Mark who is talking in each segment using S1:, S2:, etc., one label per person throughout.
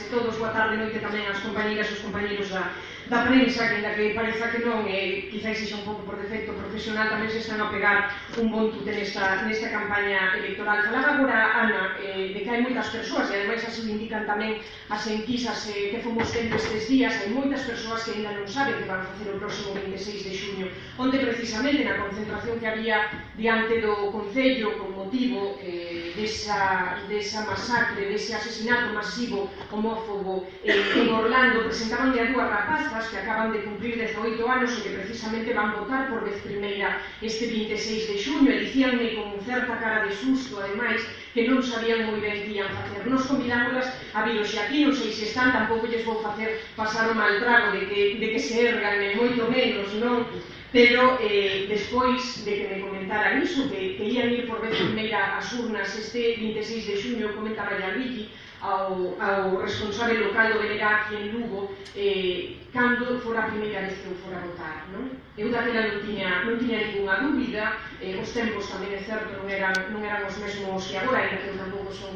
S1: todos, boa tarde, noite tamén as compañeras e os compañeros da prensa, que ainda que pareza que non, quizás sexa un pouco por defecto profesional, tamén se están a pegar un bon tute nesta campaña electoral. Falaba agora, Ana, de que hai moitas persoas, e ademais así indican tamén as enquisas que fomos tendo estes días, hai moitas persoas que ainda non saben que van facer o próximo 26 de xuño, onde precisamente na concentración que había diante do Concello con motivo desa masacre, dese asesinato masivo homófobo en Orlando, presentaban a dúas rapazas que acaban de cumprir 18 anos e que precisamente van votar por vez primeira este 26 de xuño, e dicíanme con certa cara de susto, ademais, que non sabían moi ben que ian facer. Nos convidámoslas a vir hoxe aquí, non sei se están, tampouco lles vou facer pasar o mal trago de que se ergan, moito menos, non? Pero despois de que me comentaran iso, que ian ir por vez primeira as urnas este 26 de xuño, comentaba a Vicky, ao responsable local do BNG aquí en Lugo, cando fora a primeira vez que eu fora a votar, non? Eu daquela non tiña ninguna dúbida, os tempos tamén é certo non eran os mesmos que agora, ainda que eu tampouco son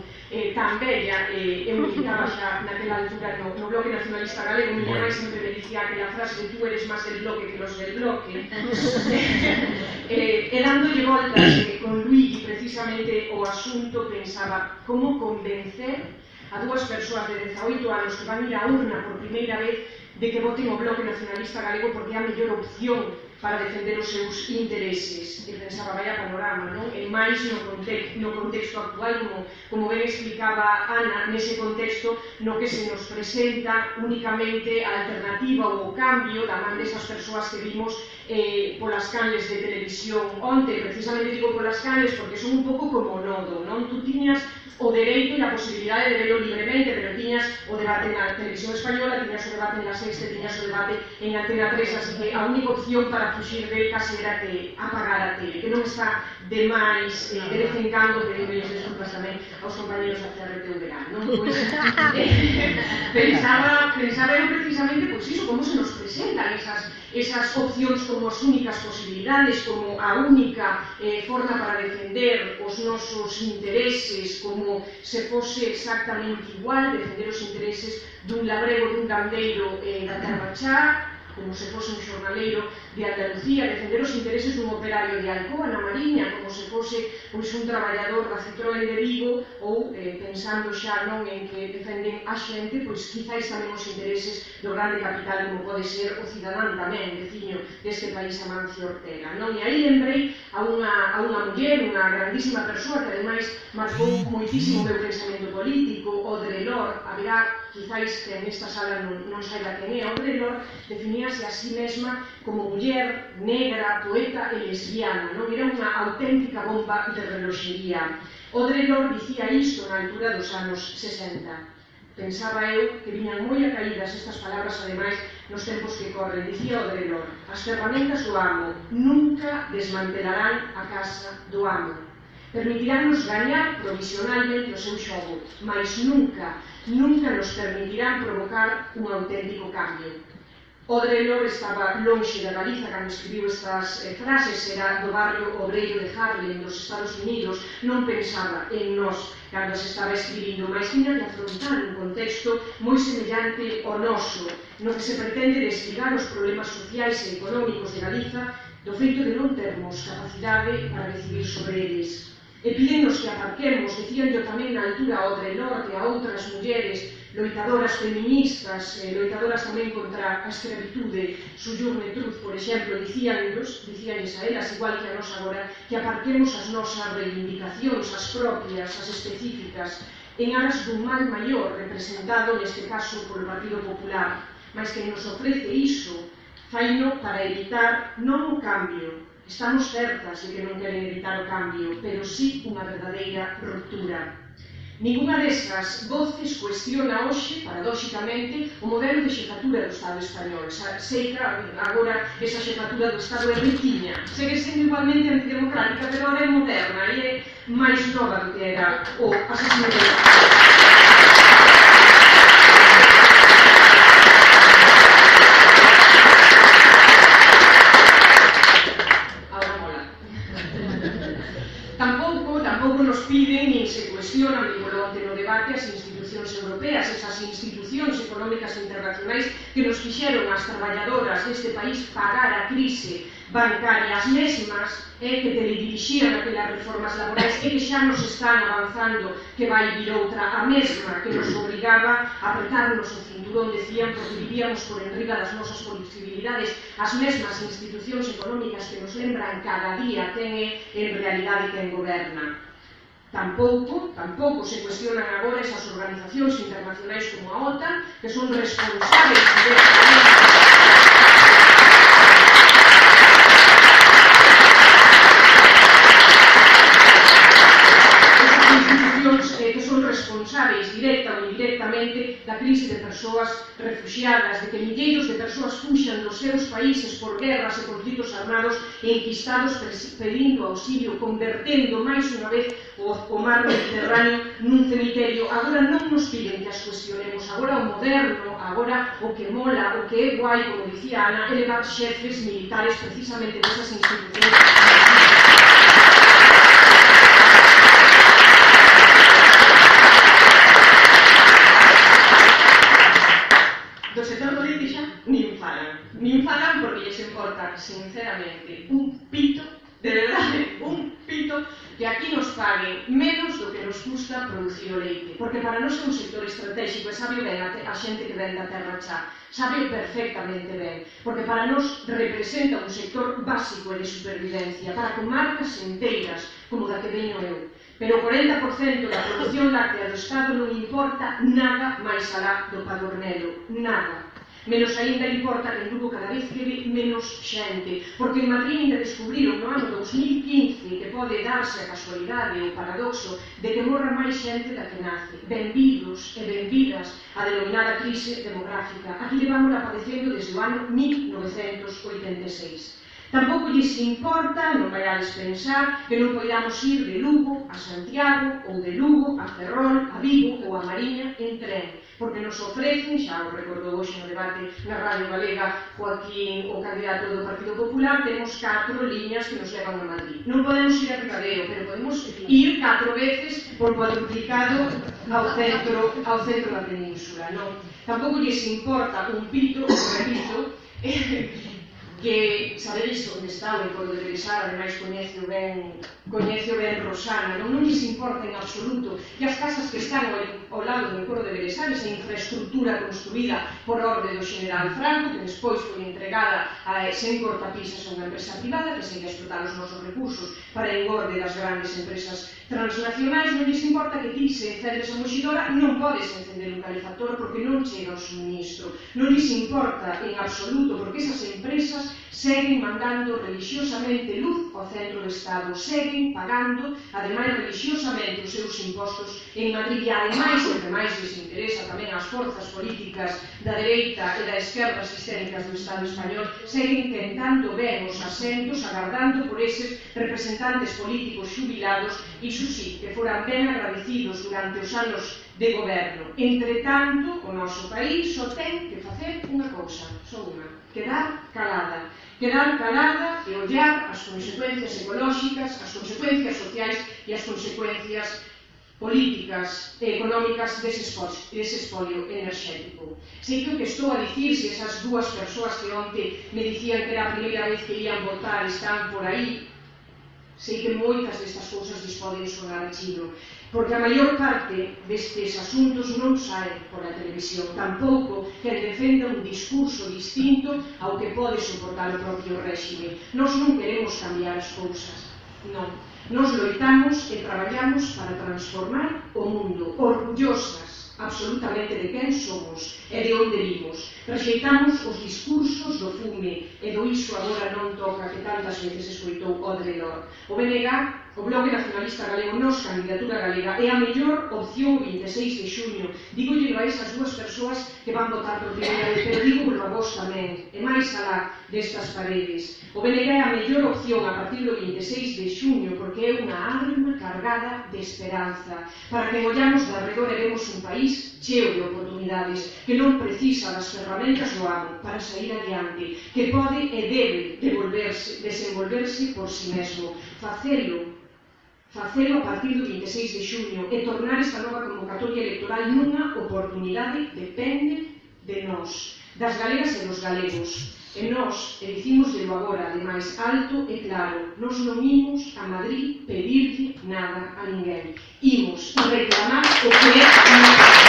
S1: tan bella, eu militaba xa naquela altura no Bloque Nacionalista Galego, miña mãe sempre me dicía aquela frase de tú eres máis del bloque que los del bloque, e dándolle voltas con Luigi precisamente o asunto, pensaba como convencer a dúas persoas de 18 anos que van ir á urna por primeira vez de que voten o Bloque Nacionalista Galego porque é a mellor opción para defender os seus intereses. E pensaba, vaya panorama, non? E máis no contexto actual, como ben explicaba Ana, nese contexto no que se nos presenta únicamente a alternativa ou o cambio da man desas persoas que vimos polas canles de televisión onte. Precisamente digo polas canles porque son un pouco como nodo, non? Tú tiñas o dereito e a posibilidade de verlo libremente, pero tiñas o debate na televisión española, tiñas o debate en la Sexta, tiñas o debate en Antena 3, así que a única opción para fuxir de case era que apagar a tele, que non está de máis, de vez en cando, que digo desculpas tamén aos compañeros da CRT o verán, non? Pois, pensaba eu precisamente, pois iso, como se nos presentan esas opcións como as únicas posibilidades, como a única forma para defender os nosos intereses, como se fose exactamente igual, defender os intereses dun labrego, dun gandeiro da Terra Chá, como se fose un xornaleiro de Andalucía, defender os intereses dun operario de Alcoa na Mariña, como se fose un traballador da Citroën de Vigo, ou pensando xa non en que defenden a xente, pois quizáis tamén os intereses do grande capital, como pode ser o cidadán tamén, veciño deste país, Amancio Ortega, non? E aí lembrei a unha muller, unha grandísima persoa que ademais marcou moitísimo o meu pensamento político, Audre Lorde. Haberá quizáis que nesta sala non saiba quen é. Audre Lorde definíase a sí mesma como muller, negra, poeta e lesbiana, non? Era unha auténtica bomba de reloxería. Audre Lorde dicía isto na altura dos anos 60. Pensaba eu que viñan moi acaídas estas palabras, ademais, nos tempos que corren. Dicía Audre Lorde: as ferramentas do amo nunca desmantelarán a casa do amo. Permitiránnos gañar provisionalmente o seu xogo, mas nunca nos permitirán provocar un auténtico cambio. Audre Lorde estaba lonxe da Galiza cando escribiu estas frases, era do barrio obreiro de Harlem, dos Estados Unidos, non pensaba en nós cando se estaba escribindo, mas tiña que afrontar un contexto moi semellante ao noso, no que se pretende desligar os problemas sociais e económicos de Galiza do feito de non termos capacidade para decidir sobre eles. E pídennos que aparquemos, dicíanlo tamén na altura a Audre Lorde e a outras mulleres loitadoras feministas, loitadoras tamén contra a escravitude, Sojourner Truth, por exemplo, dicíanlles a elas, igual que a nós agora, que aparquemos as nosas reivindicacións, as propias, as específicas, en aras dun mal maior, representado neste caso polo Partido Popular, mas que nos ofrece iso, faino para evitar non o cambio. Estamos certas de que non queren evitar o cambio, pero sí unha verdadeira ruptura. Ninguna destas voces cuestiona hoxe, paradóxicamente, o modelo de xefatura do Estado español. Sei que agora esa xefatura do Estado é ritiña, segue sendo igualmente antidemocrática, pero agora é moderna e é máis nova do que era o asesino de Tampouco nos piden nin se cuestionan, digo, no debate as institucións europeas, esas institucións económicas internacionais que nos fixeron as traballadoras deste país pagar a crise bancaria, as mesmas que teledirixían aquelas reformas laborais e que xa nos están avanzando que vai vir outra, a mesma que nos obrigaba a apretarnos o cinturón, decían, porque vivíamos por enriba das nosas posibilidades, as mesmas institucións económicas que nos lembran cada día quen é en realidade quen goberna. Tampouco se cuestionan agora esas organizacións internacionais como a OTAN, que son responsables directa ou indirectamente da crise de persoas refugiadas, de que milleiros de persoas fuxan dos seus países por guerras e conflitos armados e enquistados pedindo auxilio, convertendo máis unha vez o mar Mediterráneo nun cemiterio. Agora non nos piden que as cuestionemos, agora o moderno, agora o que mola, o que é guai, como dicía Ana, elevar xefes militares precisamente desas institucións. Do sector do leite xa nin falan porque lles importa, sinceramente, un pito, de verdade, un pito que aquí nos paguen menos do que nos custa producir o leite, porque para nós é un sector estratégico e sabe ben a xente que ven da terra xa, sabe perfectamente ben, porque para nós representa un sector básico e de supervivencia para comarcas enteiras como da que veño eu. Pero o 40% da produción láctea do Estado non importa nada máis alá do Padornelo, nada. Menos aínda importa que en Lugo cada vez quede menos xente, porque en Madrid ainda descubriron no ano 2015 que pode darse a casualidade ou paradoxo de que morra máis xente da que nace. Benvidos e benvidas á denominada crise demográfica. Aquí levámola padecendo desde o ano 1986. Tampouco lles importa, non vaiades pensar, que non podamos ir de Lugo a Santiago ou de Lugo a Ferrol, a Vigo ou a Mariña en tren, porque nos ofrecen, xa o recordou hoxe no debate na Radio Galega Joaquín, o candidato do Partido Popular, temos 4 liñas que nos levan a Madrid. Non podemos ir a Ribadeo, pero podemos ir 4 veces por cuadruplicado ao centro da península. Non? Tampouco lles importa un pito, repito, que sabedes onde está o Encodo de Beresar, ademais coñece ben Rosana, non lles importa en absoluto que as casas que están ao lado do Encodo de Beresar, esa infraestructura construída por orde do General Franco, que despois foi entregada sen cortapisas a unha empresa privada que segue a explotar os nosos recursos para engorde das grandes empresas transnacionais, non lles importa que ti se encendes a moxidora non podes encender un calefactor porque non chega o suministro, non lles importa en absoluto porque esas empresas seguen mandando religiosamente luz ao centro do Estado, seguen pagando, ademais religiosamente, os seus impostos en Madrid e ademais, o que máis les interesa tamén ás forzas políticas da dereita e da esquerda sistémicas do Estado español, seguen tentando ben os asentos, agardando por eses representantes políticos xubilados, iso sí, que foran ben agradecidos durante os anos de goberno. Entre tanto, o noso país só ten que facer unha cousa, só unha, quedar calada e ollar as consecuencias ecolóxicas, as consecuencias sociais e as consecuencias políticas e económicas dese espolio enerxético. Sei que o que estou a dicir, se esas dúas persoas que onte me dicían que era a primeira vez que ian votar están por aí, sei que moitas destas cousas lles poden sonar chino, porque a maior parte destes asuntos non saen pola televisión, tampouco que defenda un discurso distinto ao que pode soportar o propio réxime. Nós non queremos cambiar as cousas, non. Nos loitamos e traballamos para transformar o mundo, orgullosas absolutamente de quen somos e de onde vimos. Rexeitamos os discursos do fume e do iso agora non toca que tantas veces escoitou Audre Lorde. O BNG, o Bloque Nacionalista Galego, Nos Candidatura Galega, é a mellor opción 26 de xuño. Dígolle a esas dúas persoas que van votar por primeira vez, pero digo a vos tamén, e máis alá destas paredes. O BNG é a mellor opción a partir do 26 de xuño, porque é unha arma cargada de esperanza, para que mollamos de arredor e vemos un país cheo de oportunidades, que non precisa das ferramentas do amo para sair adiante, que pode e debe desenvolverse por si mesmo. facelo a partir do 26 de xuño e tornar esta nova convocatoria electoral nunha oportunidade depende de nós, das galegas e dos galegos. E nós, e dicímoslo agora de máis alto e claro, nós non imos a Madrid pedirlle nada a ninguén. Imos a reclamar o que é